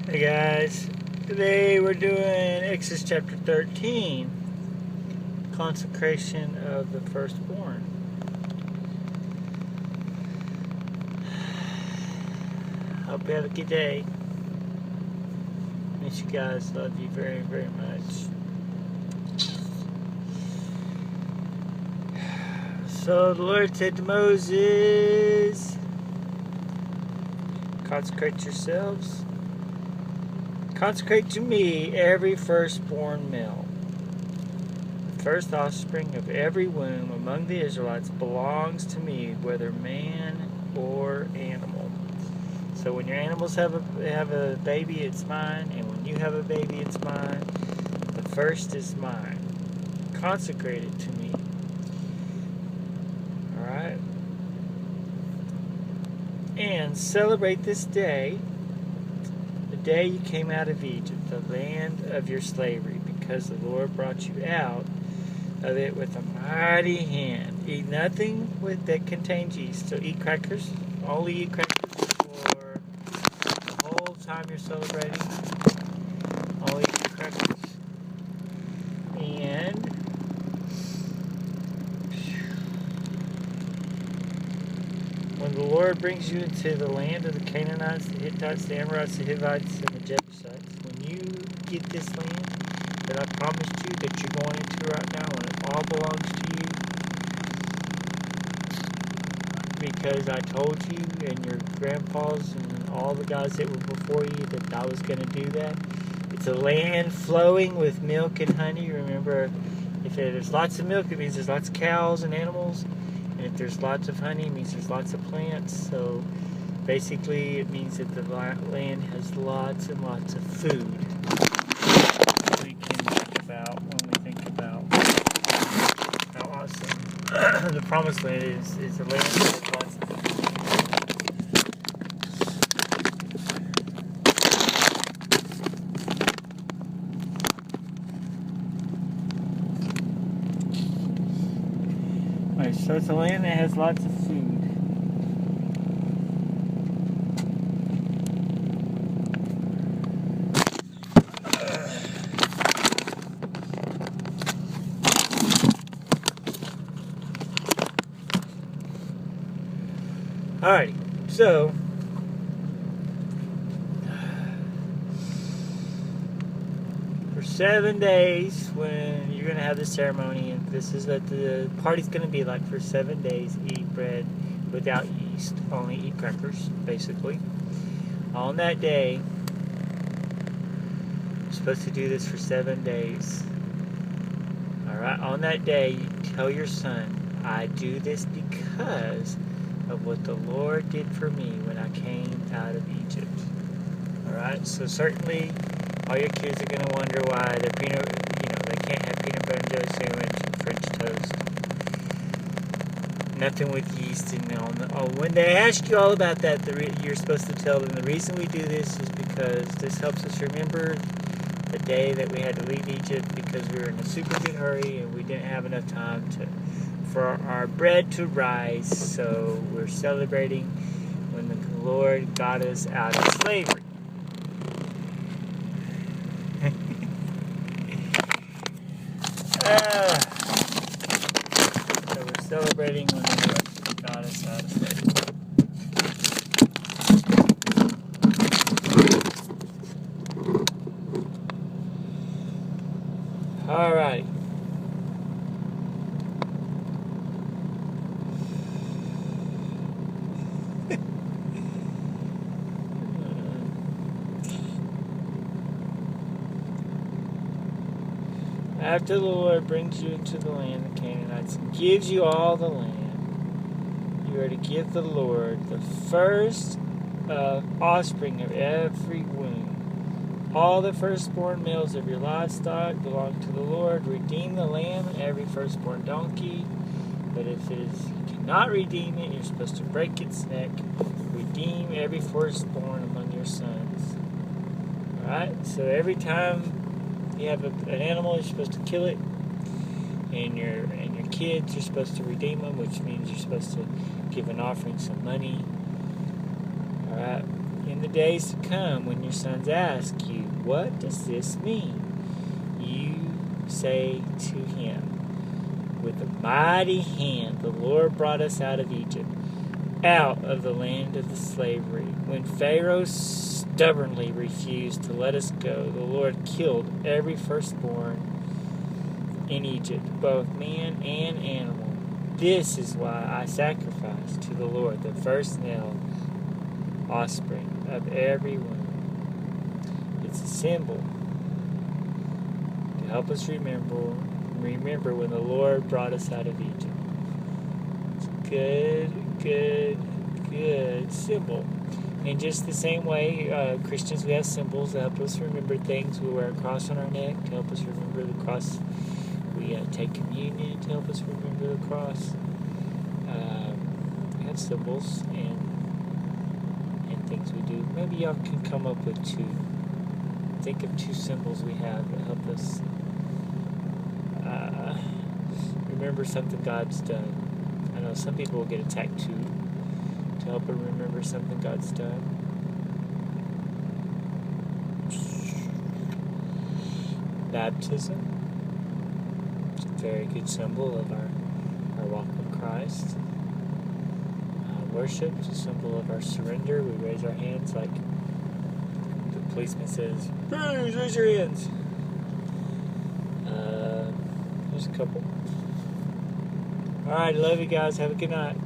Hey guys, today we're doing Exodus chapter 13, consecration of the firstborn. Hope you have a good day. Miss you guys, love you very, very much. So the Lord said to Moses, consecrate yourselves. Consecrate to me every firstborn male. The first offspring of every womb among the Israelites belongs to me, whether man or animal. So when your animals have a baby, it's mine, and when you have a baby, it's mine. The first is mine. Consecrate it to me. Alright? And celebrate this day, the day you came out of Egypt, the land of your slavery, because the Lord brought you out of it with a mighty hand. Eat nothing that contains yeast. So eat crackers. Only eat crackers for the whole time you're celebrating. Only eat crackers. And when the Lord brings you into the land of the Canaanites, the Hittites, the Amorites, the Hivites, and the Jebusites, when you get this land that I promised you that you're going into right now, when it all belongs to you, because I told you and your grandpas and all the guys that were before you that I was going to do that. It's a land flowing with milk and honey. Remember, if there's lots of milk, it means there's lots of cows and animals. And if there's lots of honey, it means there's lots of plants. So basically, it means that the land has lots and lots of food. We can think about when we think about how awesome the promised land is a land that has lots of food. Alright, so it's a land that has lots of food. Alrighty, so for 7 days, when you're going to have the ceremony, and this is what the party's going to be like for 7 days, eat bread without yeast, only eat crackers, basically. On that day, you're supposed to do this for 7 days. Alright, on that day, you tell your son, I do this because of what the Lord did for me when I came out of Egypt. Alright, so certainly all your kids are going to wonder why they can't have peanut butter and jelly sandwich and French toast. Nothing with yeast in it. When they ask you all about that, you're supposed to tell them the reason we do this is because this helps us remember the day that we had to leave Egypt because we were in a super good hurry and we didn't have enough time for our bread to rise. So we're celebrating when the Lord got us out of slavery. So we're celebrating when the Lord got us out of slavery. Alright. After the Lord brings you into the land of the Canaanites and gives you all the land, you are to give the Lord the first offspring of every womb. All the firstborn males of your livestock belong to the Lord. Redeem the lamb and every firstborn donkey. But if you cannot redeem it, you're supposed to break its neck. Redeem every firstborn among your sons. Alright, so every time you have an animal, you're supposed to kill it, and your kids, you're supposed to redeem them, which means you're supposed to give an offering some money. Alright, in the days to come, when your sons ask you, what does this mean? You say to him, with a mighty hand the Lord brought us out of Egypt, out of the land of the slavery. When Pharaoh stubbornly refused to let us go, the Lord killed every firstborn in Egypt, both man and animal. This is why I sacrifice to the Lord the first male offspring of every womb. It's a symbol to help us remember when the Lord brought us out of Egypt. It's a good symbol. In just the same way, Christians, we have symbols that help us remember things. We wear a cross on our neck to help us remember the cross. We take communion to help us remember the cross. We have symbols and things we do. Maybe y'all can come up with two. Think of two symbols we have that help us remember something God's done. I know some people will get a tattoo to help them remember something God's done. Baptism. It's a very good symbol of our walk with Christ. Worship is a symbol of our surrender. We raise our hands like the policeman says, raise your hands. There's a couple. Alright, love you guys. Have a good night.